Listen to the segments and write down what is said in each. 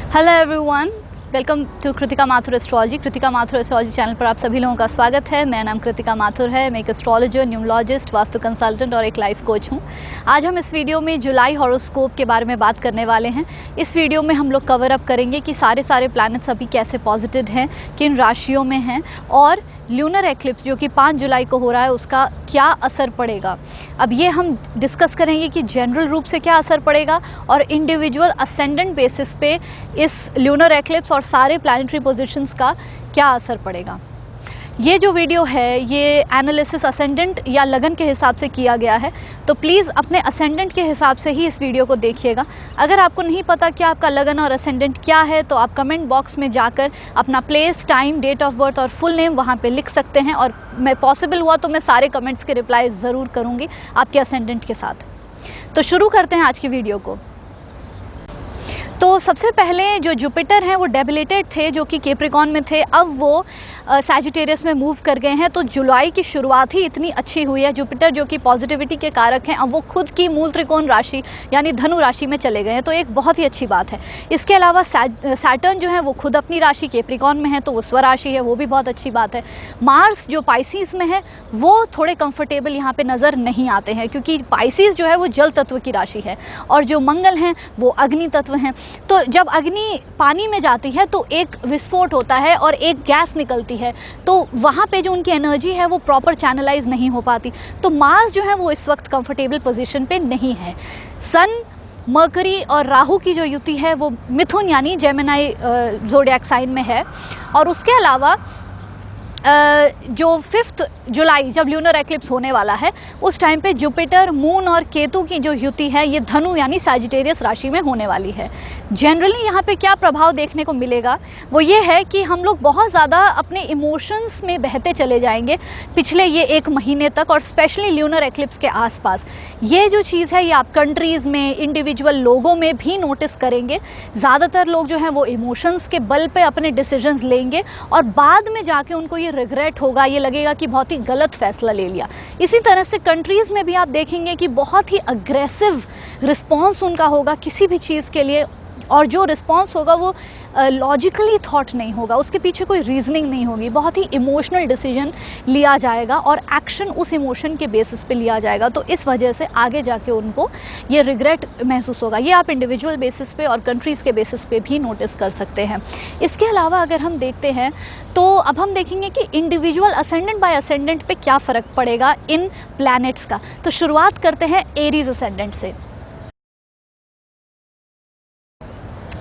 Hello everyone, welcome to Kritika Mathur astrology. Kritika Mathur astrology channel पर आप सभी लोगों का स्वागत है। मेरा नाम कृतिका माथुर है। मैं एक एस्ट्रोलॉजर, न्यूमरोलॉजिस्ट, वास्तु कंसल्टेंट और एक लाइफ कोच हूँ। आज हम इस वीडियो में जुलाई हॉरोस्कोप के बारे में बात करने वाले हैं। इस वीडियो में हम लोग कवर अप करेंगे कि सारे प्लैनेट्स अभी कैसे पॉजिटिव हैं, किन राशियों में हैं, और ल्यूनर एक्लिप्स जो कि 5 जुलाई को हो रहा है उसका क्या असर पड़ेगा। अब ये हम डिस्कस करेंगे कि जनरल रूप से क्या असर पड़ेगा और इंडिविजुअल असेंडेंट बेसिस पे इस ल्यूनर एक्लिप्स और सारे प्लैनेटरी पोजीशंस का क्या असर पड़ेगा। ये जो वीडियो है ये एनालिसिस असेंडेंट या लगन के हिसाब से किया गया है, तो प्लीज़ अपने असेंडेंट के हिसाब से ही इस वीडियो को देखिएगा। अगर आपको नहीं पता कि आपका लगन और असेंडेंट क्या है तो आप कमेंट बॉक्स में जाकर अपना place, time, date of birth और फुल नेम वहाँ पे लिख सकते हैं, और मैं पॉसिबल हुआ तो मैं सारे कमेंट्स के रिप्लाई ज़रूर करूँगी आपके असेंडेंट के साथ। तो शुरू करते हैं आज की वीडियो को। तो सबसे पहले जो जुपिटर हैं वो डेबिलेटेड थे, जो कि कैप्रिकॉन में थे, अब वो सैजिटेरियस में मूव कर गए हैं। तो जुलाई की शुरुआत ही इतनी अच्छी हुई है। जुपिटर जो कि पॉजिटिविटी के कारक हैं, अब वो खुद की मूल त्रिकोण राशि यानी धनु राशि में चले गए हैं, तो एक बहुत ही अच्छी बात है। इसके अलावा सैटर्न जो है वो खुद अपनी राशि कैप्रिकॉन में है, तो वो स्वराशि है, वो भी बहुत अच्छी बात है। मार्स जो पाइसीज़ में है वो थोड़े कंफर्टेबल यहाँ पे नज़र नहीं आते हैं, क्योंकि पाइसीज़ जो है वो जल तत्व की राशि है और जो मंगल हैं वो अग्नि तत्व हैं। तो जब अग्नि पानी में जाती है तो एक विस्फोट होता है और एक गैस निकलती है, तो वहाँ पे जो उनकी एनर्जी है वो प्रॉपर चैनलाइज नहीं हो पाती। तो मार्स जो है वो इस वक्त कंफर्टेबल पोजीशन पे नहीं है। सन, मरकरी और राहु की जो युति है वो मिथुन यानी जेमिनी ज़ोडिएक साइन में है। और उसके अलावा जो 5 जुलाई जब ल्यूनर एक्लिप्स होने वाला है उस टाइम पे जुपिटर, मून और केतु की जो युति है ये धनु यानी सैजिटेरियस राशि में होने वाली है। जनरली यहाँ पे क्या प्रभाव देखने को मिलेगा वो ये है कि हम लोग बहुत ज़्यादा अपने इमोशंस में बहते चले जाएंगे पिछले ये 1 महीने तक, और स्पेशली ल्यूनर एक्लिप्स के आसपास। ये जो चीज़ है ये आप कंट्रीज़ में, इंडिविजुअल लोगों में भी नोटिस करेंगे। ज़्यादातर लोग जो हैं वो इमोशंस के बल पे अपने डिसीजंस लेंगे और बाद में जाके उनको ये रिग्रेट होगा, ये लगेगा कि बहुत ही गलत फैसला ले लिया। इसी तरह से कंट्रीज़ में भी आप देखेंगे कि बहुत ही अग्रेसिव रिस्पॉन्स उनका होगा किसी भी चीज़ के लिए, और जो रिस्पॉन्स होगा वो लॉजिकली थॉट नहीं होगा, उसके पीछे कोई रीजनिंग नहीं होगी। बहुत ही इमोशनल डिसीजन लिया जाएगा और एक्शन उस इमोशन के बेसिस पे लिया जाएगा, तो इस वजह से आगे जाके उनको ये रिग्रेट महसूस होगा। ये आप इंडिविजुअल बेसिस पे और कंट्रीज़ के बेसिस पे भी नोटिस कर सकते हैं। इसके अलावा अगर हम देखते हैं तो अब हम देखेंगे कि इंडिविजुअल असेंडेंट बाय असेंडेंट पे क्या फ़र्क पड़ेगा इन प्लैनेट्स का। तो शुरुआत करते हैं एरीज असेंडेंट से।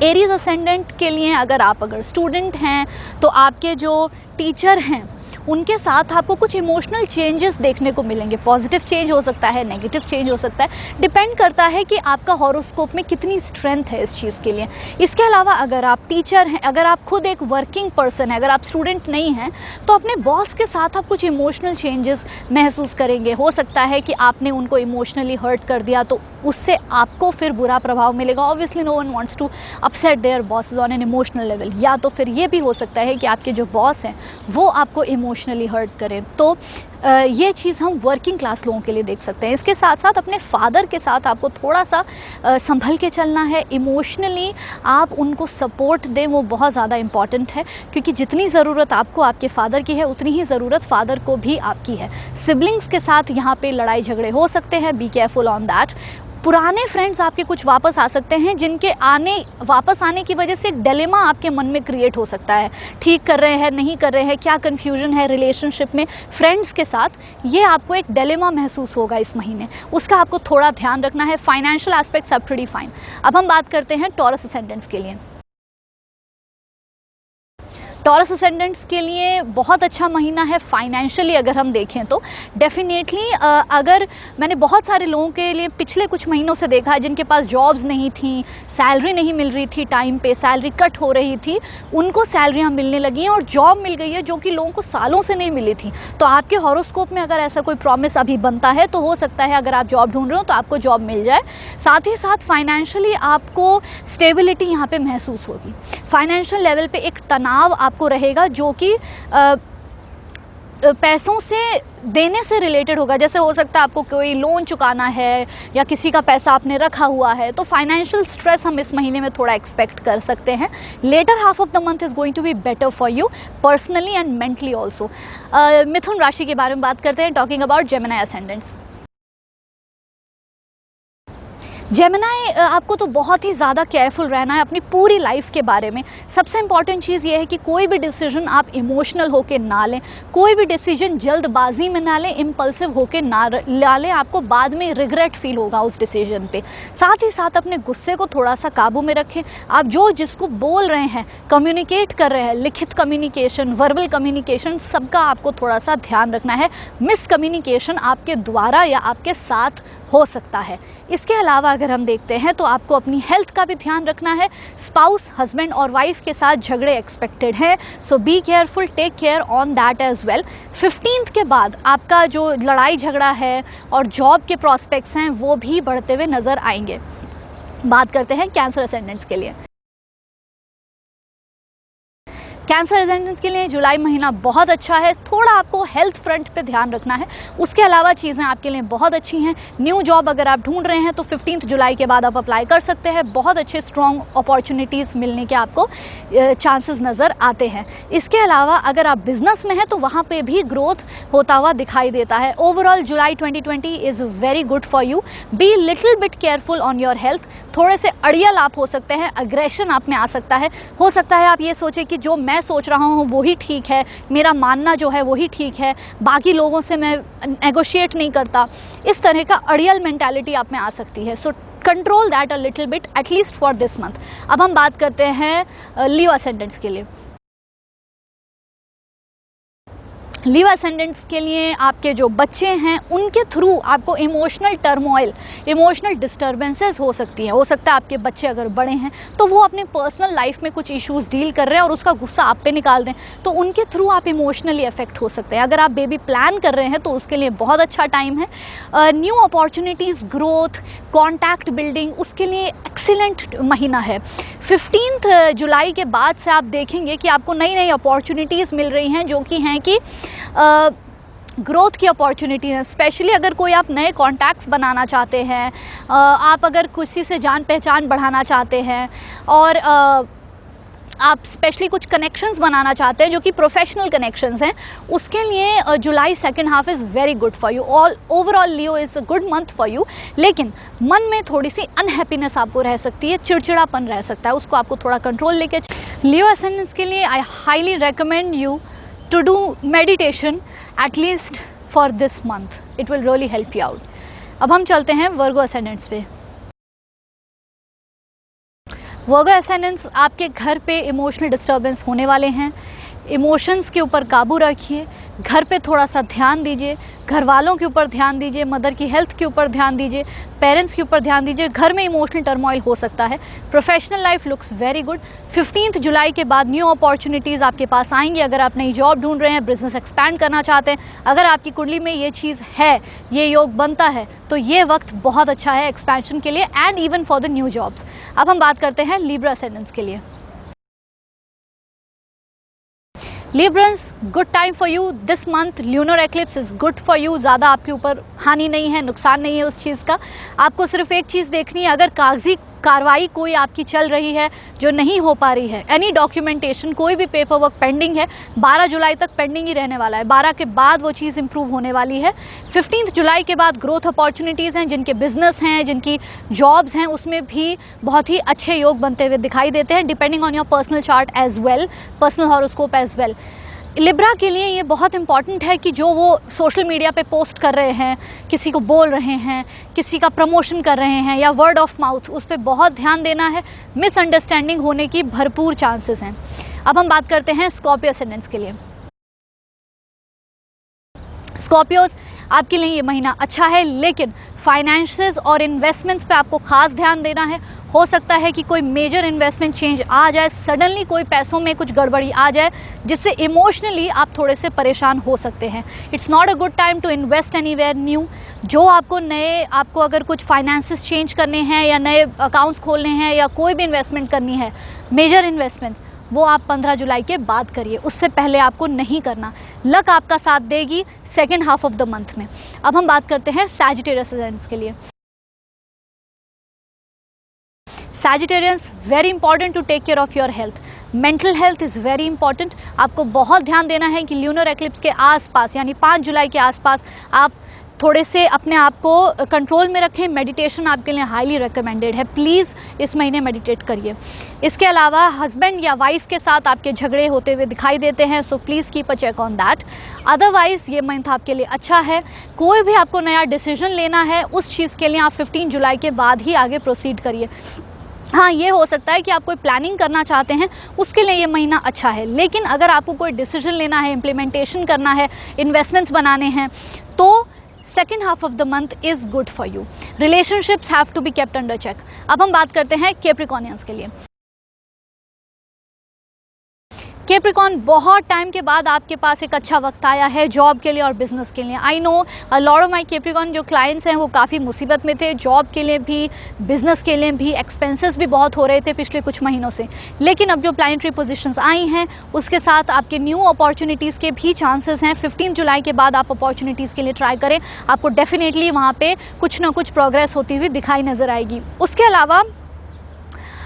एरीज असेंडेंट के लिए अगर स्टूडेंट हैं तो आपके जो टीचर हैं उनके साथ आपको कुछ इमोशनल चेंजेस देखने को मिलेंगे। पॉजिटिव चेंज हो सकता है, नेगेटिव चेंज हो सकता है, डिपेंड करता है कि आपका हॉरोस्कोप में कितनी स्ट्रेंथ है इस चीज़ के लिए। इसके अलावा अगर आप टीचर हैं, अगर आप खुद एक वर्किंग पर्सन है, अगर आप स्टूडेंट नहीं हैं, तो अपने बॉस के साथ आप कुछ इमोशनल चेंजेस महसूस करेंगे। हो सकता है कि आपने उनको इमोशनली हर्ट कर दिया तो उससे आपको फिर बुरा प्रभाव मिलेगा। Obviously no one wants to upset their bosses on an emotional level. या तो फिर ये भी हो सकता है कि आपके जो बॉस हैं वो आपको इमोशनली हर्ट करें। तो ये चीज़ हम वर्किंग क्लास लोगों के लिए देख सकते हैं। इसके साथ साथ अपने फादर के साथ आपको थोड़ा सा संभल के चलना है। इमोशनली आप उनको सपोर्ट दें, वो बहुत ज़्यादा इम्पॉर्टेंट है, क्योंकि जितनी ज़रूरत आपको आपके फादर की है उतनी ही ज़रूरत फादर को भी आपकी है। सिबलिंग्स के साथ यहाँ पे लड़ाई झगड़े हो सकते हैं, बी केयरफुल ऑन दैट। पुराने फ्रेंड्स आपके कुछ वापस आ सकते हैं, जिनके वापस आने की वजह से एक डिलेमा आपके मन में क्रिएट हो सकता है। ठीक कर रहे हैं, नहीं कर रहे हैं, क्या कन्फ्यूजन है रिलेशनशिप में फ्रेंड्स के साथ, ये आपको एक डिलेमा महसूस होगा इस महीने। उसका आपको थोड़ा ध्यान रखना है। Financial aspects are pretty fine. अब हम बात करते हैं टॉरस असेंडेंट्स के लिए। टॉरस असेंडेंट्स के लिए बहुत अच्छा महीना है फाइनेंशियली अगर हम देखें तो। डेफिनेटली अगर मैंने बहुत सारे लोगों के लिए पिछले कुछ महीनों से देखा है जिनके पास जॉब्स नहीं थी, सैलरी नहीं मिल रही थी टाइम पे, सैलरी कट हो रही थी, उनको सैलरियाँ मिलने लगी हैं और जॉब मिल गई है जो कि लोगों को सालों से नहीं मिली थी। तो आपके हॉरोस्कोप में अगर ऐसा कोई प्रॉमिस अभी बनता है तो हो सकता है अगर आप जॉब ढूंढ रहे हो तो आपको जॉब मिल जाए। साथ ही साथ फाइनेंशियली आपको स्टेबिलिटी यहाँ पे महसूस होगी। फाइनेंशियल लेवल पे एक तनाव आपको रहेगा जो कि पैसों से देने से रिलेटेड होगा। जैसे हो सकता है आपको कोई लोन चुकाना है या किसी का पैसा आपने रखा हुआ है, तो फाइनेंशियल स्ट्रेस हम इस महीने में थोड़ा एक्सपेक्ट कर सकते हैं। Later half of the month is going to be better for you personally and mentally also. मिथुन राशि के बारे में बात करते हैं, talking about Gemini ascendants. Gemini, आपको तो बहुत ही ज़्यादा केयरफुल रहना है अपनी पूरी लाइफ के बारे में। सबसे इम्पॉर्टेंट चीज़ ये है कि कोई भी डिसीजन आप इमोशनल होके ना लें, कोई भी डिसीजन जल्दबाजी में ना लें, इम्पल्सिव होके ना लें, आपको बाद में रिग्रेट फील होगा उस डिसीजन पे। साथ ही साथ अपने गुस्से को थोड़ा सा काबू में रखें। आप जिसको बोल रहे हैं, कम्युनिकेट कर रहे हैं, लिखित कम्युनिकेशन, वर्बल कम्युनिकेशन, सबका आपको थोड़ा सा ध्यान रखना है। मिसकम्युनिकेशन आपके द्वारा या आपके साथ हो सकता है। इसके अलावा अगर हम देखते हैं तो आपको अपनी हेल्थ का भी ध्यान रखना है। स्पाउस, हस्बैंड और वाइफ के साथ झगड़े एक्सपेक्टेड हैं, so be careful, take care on that as well. 15th के बाद आपका जो लड़ाई झगड़ा है और जॉब के प्रॉस्पेक्ट्स हैं वो भी बढ़ते हुए नज़र आएंगे। बात करते हैं कैंसर असेंडेंट्स के लिए। कैंसर असेंडेंट्स के लिए जुलाई महीना बहुत अच्छा है। थोड़ा आपको हेल्थ फ्रंट पे ध्यान रखना है, उसके अलावा चीज़ें आपके लिए बहुत अच्छी हैं। न्यू जॉब अगर आप ढूंढ रहे हैं तो 15 जुलाई के बाद आप अप्लाई कर सकते हैं। बहुत अच्छे स्ट्रॉन्ग अपॉर्चुनिटीज़ मिलने के आपको चांसेस नज़र आते हैं। इसके अलावा अगर आप बिजनेस में हैं तो वहाँ पे भी ग्रोथ होता हुआ दिखाई देता है। Overall July 2020 is very good for you. Be little bit careful on your health. थोड़े से अड़ियल आप हो सकते हैं, अग्रेशन आप में आ सकता है। हो सकता है आप ये सोचें कि जो मैं सोच रहा हूँ वही ठीक है, मेरा मानना जो है वही ठीक है, बाकी लोगों से मैं नेगोशिएट नहीं करता। इस तरह का अड़ियल मेंटालिटी आप में आ सकती है। So control that a little bit at least for this month. अब हम बात करते हैं लियो असेंडेंट्स के लिए। लियो असेंडेंट्स के लिए आपके जो बच्चे हैं उनके थ्रू आपको इमोशनल टर्मोइल, इमोशनल डिस्टर्बेंसेस हो सकती हैं। हो सकता है आपके बच्चे अगर बड़े हैं तो वो अपने पर्सनल लाइफ में कुछ इश्यूज़ डील कर रहे हैं और उसका गुस्सा आप पे निकाल दें, तो उनके थ्रू आप इमोशनली अफेक्ट हो सकते हैं। अगर आप बेबी प्लान कर रहे हैं तो उसके लिए बहुत अच्छा टाइम है। New opportunities, growth, contact building, उसके लिए एक्सीलेंट महीना है। 15 जुलाई के बाद से आप देखेंगे कि आपको नई नई अपॉर्चुनिटीज़ मिल रही हैं जो कि हैं कि ग्रोथ की अपॉर्चुनिटी है। स्पेशली अगर कोई आप नए कॉन्टैक्ट्स बनाना चाहते हैं, आप अगर किसी से जान पहचान बढ़ाना चाहते हैं और आप स्पेशली कुछ कनेक्शंस बनाना चाहते हैं जो कि प्रोफेशनल कनेक्शंस हैं, उसके लिए जुलाई second half is very good for you. All overall Leo is a good month for you. लेकिन मन में थोड़ी सी अनहैप्पीनेस आपको रह सकती है, चिड़चिड़ापन रह सकता है, उसको आपको थोड़ा कंट्रोल लेके। लियो असेंडेंट्स के लिए I highly recommend you to do meditation at least for this month. It will really help you out. अब हम चलते हैं वर्गो असेंडेंट्स पे। वर्गो असेंडेंट्स, आपके घर पे इमोशनल डिस्टर्बेंस होने वाले हैं। इमोशंस के ऊपर काबू रखिए, घर पे थोड़ा सा ध्यान दीजिए, घर वालों के ऊपर ध्यान दीजिए, मदर की हेल्थ के ऊपर ध्यान दीजिए, पेरेंट्स के ऊपर ध्यान दीजिए। घर में इमोशनल टर्मोइल हो सकता है। Professional life looks very good. 15 जुलाई के बाद न्यू अपॉर्चुनिटीज़ आपके पास आएंगी। अगर आप नई जॉब ढूंढ रहे हैं, बिजनेस एक्सपैंड करना चाहते हैं, अगर आपकी कुंडली में ये चीज़ है, ये योग बनता है, तो ये वक्त बहुत अच्छा है एक्सपेंशन के लिए and even for the new jobs. अब हम बात करते हैं लिब्रा असेंडेंट्स के लिए। Librans, good time for you this month. Lunar eclipse is good for you. ज़्यादा आपके ऊपर हानि नहीं है, नुकसान नहीं है उस चीज़ का। आपको सिर्फ एक चीज़ देखनी है, अगर कागजी कार्रवाई कोई आपकी चल रही है जो नहीं हो पा रही है, एनी डॉक्यूमेंटेशन, कोई भी पेपर वर्क पेंडिंग है, 12 जुलाई तक पेंडिंग ही रहने वाला है। 12 के बाद वो चीज़ इंप्रूव होने वाली है। 15 जुलाई के बाद ग्रोथ अपॉर्चुनिटीज़ हैं, जिनके बिजनेस हैं, जिनकी जॉब्स हैं, उसमें भी बहुत ही अच्छे योग बनते हुए दिखाई देते हैं, depending on your personal chart as well, personal horoscope as well. Libra के लिए ये बहुत इंपॉर्टेंट है कि जो वो सोशल मीडिया पे पोस्ट कर रहे हैं, किसी को बोल रहे हैं, किसी का प्रमोशन कर रहे हैं या वर्ड ऑफ माउथ, उस पर बहुत ध्यान देना है। मिसअंडरस्टैंडिंग होने की भरपूर चांसेस हैं। अब हम बात करते हैं स्कॉर्पियो असेंडेंट्स के लिए। स्कॉर्पियोज, आपके लिए ये महीना अच्छा है, लेकिन फाइनेंसेस और इन्वेस्टमेंट्स पे आपको ख़ास ध्यान देना है। हो सकता है कि कोई मेजर इन्वेस्टमेंट चेंज आ जाए, सडनली कोई पैसों में कुछ गड़बड़ी आ जाए, जिससे इमोशनली आप थोड़े से परेशान हो सकते हैं। It's not a good time to invest anywhere new. जो आपको अगर कुछ फाइनेंसेस चेंज करने हैं या नए अकाउंट्स खोलने हैं या कोई भी इन्वेस्टमेंट करनी है, मेजर इन्वेस्टमेंट, वो आप 15 जुलाई के बाद करिए, उससे पहले आपको नहीं करना। लक आपका साथ देगी second half of the month में। अब हम बात करते हैं सैजिटेरियस साइंस के लिए। Sagittarians, very important to take care of your health. Mental health is very important. आपको बहुत ध्यान देना है कि ल्यूनर एक्लिप्स के आसपास यानी 5 जुलाई के आसपास आप थोड़े से अपने आप को कंट्रोल में रखें। मेडिटेशन आपके लिए हाईली रिकमेंडेड है, प्लीज़ इस महीने मेडिटेट करिए। इसके अलावा हस्बैंड या वाइफ के साथ आपके झगड़े होते हुए दिखाई देते हैं, so please keep a check on that. Otherwise ये मंथ आपके लिए अच्छा है। कोई भी आपको नया डिसीजन लेना है उस चीज़ के लिए आप 15 जुलाई के बाद ही आगे प्रोसीड करिए। हाँ, ये हो सकता है कि आप कोई प्लानिंग करना चाहते हैं, उसके लिए ये महीना अच्छा है, लेकिन अगर आपको कोई डिसीजन लेना है, इम्प्लीमेंटेशन करना है, इन्वेस्टमेंट्स बनाने हैं, तो second half of the month is good for you. Relationships have to be kept under check. अब हम बात करते हैं कैप्रिकॉर्नियंस के लिए। कैप्रिकॉर्न, बहुत टाइम के बाद आपके पास एक अच्छा वक्त आया है जॉब के लिए और बिज़नेस के लिए। I know a lot of my Capricorn जो क्लाइंट्स हैं वो काफ़ी मुसीबत में थे, जॉब के लिए भी, बिज़नेस के लिए भी, एक्सपेंसेस भी बहुत हो रहे थे पिछले कुछ महीनों से। लेकिन अब जो प्लानिटरी पोजीशंस आई हैं उसके साथ आपके न्यू अपॉर्चुनिटीज़ के भी चांसेस हैं। 15 जुलाई के बाद आप अपॉर्चुनिटीज़ के लिए ट्राई करें, आपको डेफिनेटली वहाँ पर कुछ ना कुछ प्रोग्रेस होती हुई दिखाई नज़र आएगी। उसके अलावा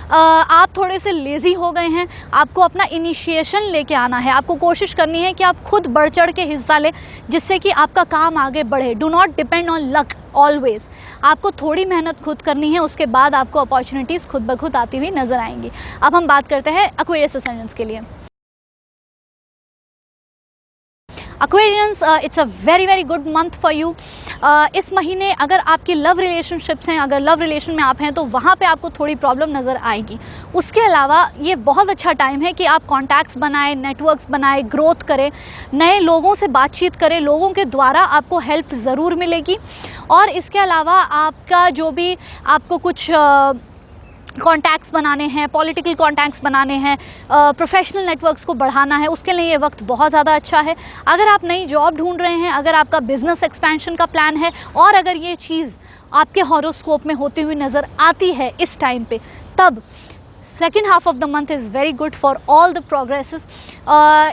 आप थोड़े से लेज़ी हो गए हैं, आपको अपना इनिशिएशन लेके आना है। आपको कोशिश करनी है कि आप खुद बढ़ चढ़ के हिस्सा लें, जिससे कि आपका काम आगे बढ़े। Do not depend on luck always. आपको थोड़ी मेहनत खुद करनी है, उसके बाद आपको अपॉर्चुनिटीज़ खुद ब खुद आती हुई नज़र आएंगी। अब हम बात करते हैं एक्वेरियस असेंडेंट्स के लिए। Aquarians, it's a very good month for you. इस महीने अगर आपकी लव रिलेशनशिप्स हैं, अगर लव रिलेशन में आप हैं, तो वहाँ पे आपको थोड़ी प्रॉब्लम नज़र आएगी। उसके अलावा ये बहुत अच्छा टाइम है कि आप कॉन्टैक्ट्स बनाएं, नेटवर्क्स बनाएं, ग्रोथ करें, नए लोगों से बातचीत करें, लोगों के द्वारा आपको हेल्प ज़रूर मिलेगी। और इसके अलावा आपका जो भी आपको कुछ कॉन्टैक्ट्स बनाने हैं, पॉलिटिकल कॉन्टैक्ट्स बनाने हैं, प्रोफेशनल नेटवर्क्स को बढ़ाना है, उसके लिए ये वक्त बहुत ज़्यादा अच्छा है। अगर आप नई जॉब ढूंढ रहे हैं, अगर आपका बिज़नेस एक्सपेंशन का प्लान है, और अगर ये चीज़ आपके हॉरोस्कोप में होती हुई नज़र आती है इस टाइम पे, तब second half of the month is very good for all the progresses.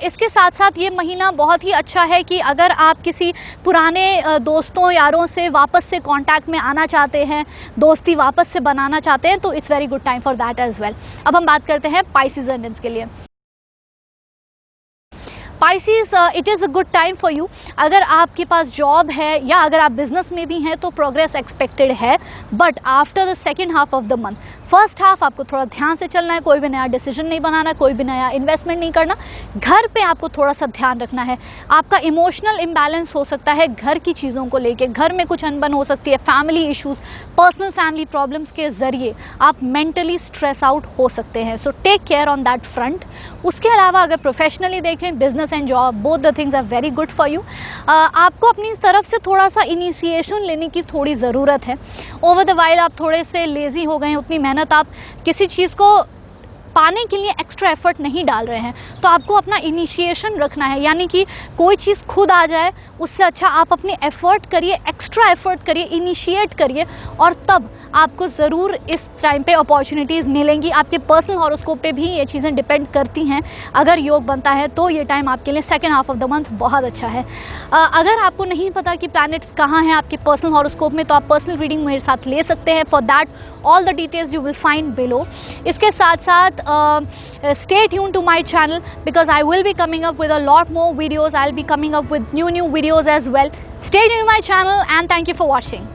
इसके साथ साथ ये महीना बहुत ही अच्छा है कि अगर आप किसी पुराने दोस्तों यारों से वापस से कांटेक्ट में आना चाहते हैं, दोस्ती वापस से बनाना चाहते हैं, तो it's very good time for that as well. अब हम बात करते हैं पाइसेस एंडेंट्स के लिए। Pisces, it is a good time for you. अगर आपके पास जॉब है या अगर आप बिज़नेस में भी हैं तो प्रोग्रेस एक्सपेक्टेड है, but after the second half of the month. First half आपको थोड़ा ध्यान से चलना है, कोई भी नया डिसीजन नहीं बनाना, कोई भी नया इन्वेस्टमेंट नहीं करना, घर पे आपको थोड़ा सा ध्यान रखना है। आपका इमोशनल इम्बैलेंस हो सकता है घर की चीज़ों को लेके, घर में कुछ अनबन हो सकती है, family issues, personal family problems के ज़रिए आप मेंटली स्ट्रेस आउट हो सकते हैं, so take care on that front. उसके अलावा अगर प्रोफेशनली देखें, business and job, both the things are very good for you. आपको अपनी तरफ से थोड़ा सा इनिशिएशन लेने की थोड़ी ज़रूरत है। ओवर द वाइल आप थोड़े से लेज़ी हो गए हैं, उतनी मेहनत आप किसी चीज़ को पाने के लिए एक्स्ट्रा एफर्ट नहीं डाल रहे हैं, तो आपको अपना इनिशिएशन रखना है, यानी कि कोई चीज़ खुद आ जाए उससे अच्छा आप अपनी एफर्ट करिए, एक्स्ट्रा एफर्ट करिए, इनिशिएट करिए, और तब आपको ज़रूर इस टाइम पे अपॉर्चुनिटीज़ मिलेंगी। आपके पर्सनल हॉरोस्कोप पे भी ये चीज़ें डिपेंड करती हैं। अगर योग बनता है तो ये टाइम आपके लिए second half of the month बहुत अच्छा है। अगर आपको नहीं पता कि प्लैनेट्स कहाँ हैं आपके पर्सनल हॉरोस्कोप में, तो आप पर्सनल रीडिंग मेरे साथ ले सकते हैं। For that all the details you will find below. इसके साथ साथ stay tuned to my channel because I will be coming up with a lot more videos. I'll be coming up with new videos as well. Stay tuned to my channel and thank you for watching.